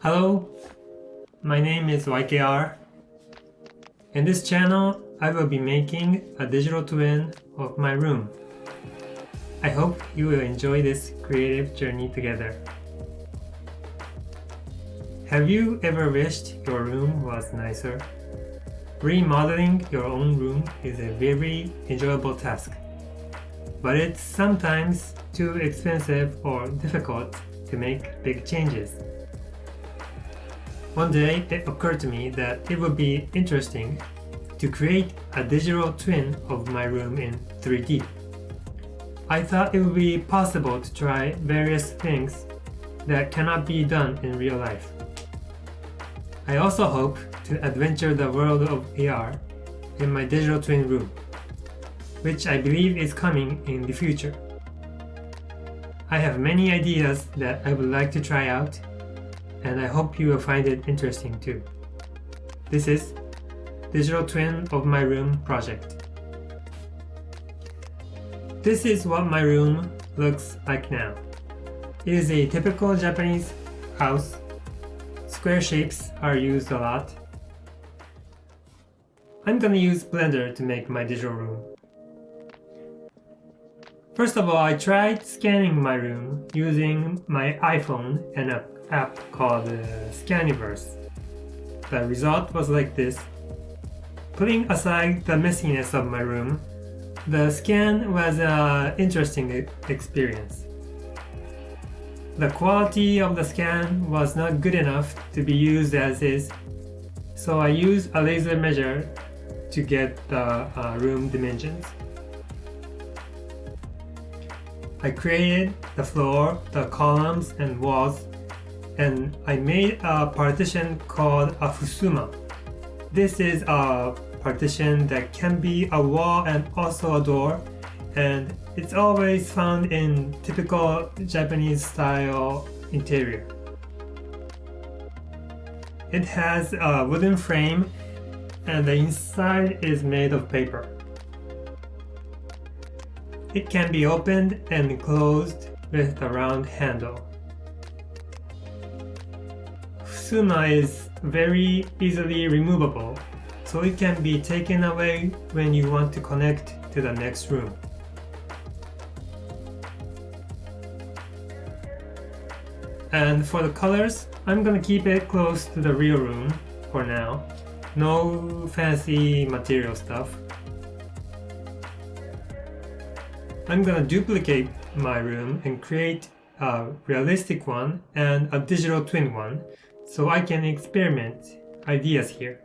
Hello, my name is YKR. In this channel, I will be making a digital twin of my room. I hope you will enjoy this creative journey together. Have you ever wished your room was nicer? Remodeling your own room is a very enjoyable task, but it's sometimes too expensive or difficult to make big changes. One day it occurred to me that it would be interesting to create a digital twin of my room in 3D. I thought it would be possible to try various things that cannot be done in real life. I also hope to adventure the world of AR in my digital twin room, which I believe is coming in the future. I have many ideas that I would like to try out, and I hope you will find it interesting too. This is Digital Twin of My Room project. This is what my room looks like now. It is a typical Japanese house. Square shapes are used a lot. I'm gonna use Blender to make my digital room. First of all, I tried scanning my room using my iPhone and an app called Scaniverse. The result was like this. Putting aside the messiness of my room, the scan was an interesting experience. The quality of the scan was not good enough to be used as is, so I used a laser measure to get the room dimensions. I created the floor, the columns and walls, and I made a partition called a fusuma. This is a partition that can be a wall and also a door, and it's always found in typical Japanese style interior. It has a wooden frame and the inside is made of paper. It can be opened and closed with a round handle. Fusuma is very easily removable, so it can be taken away when you want to connect to the next room. And for the colors, I'm gonna keep it close to the real room for now. No fancy material stuff. I'm gonna duplicate my room and create a realistic one and a digital twin one, so I can experiment ideas here.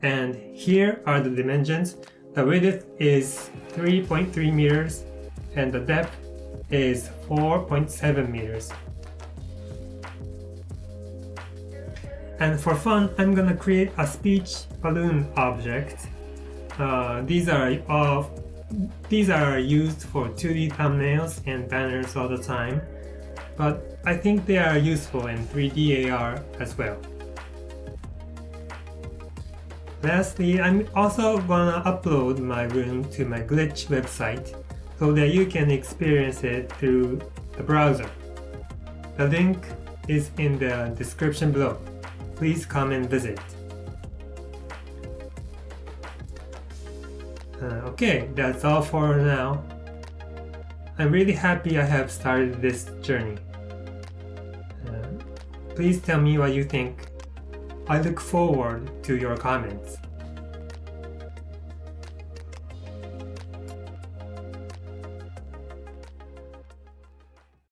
And here are the dimensions. The width is 3.3 meters and the depth is 4.7 meters. And for fun, I'm gonna create a speech balloon object. These are used for 2D thumbnails and banners all the time, but I think they are useful in 3D AR as well. Lastly, I'm also gonna upload my room to my Glitch website so that you can experience it through the browser. The link is in the description below. Please come and visit. Okay, that's all for now. I'm really happy I have started this journey. Please tell me what you think. I look forward to your comments.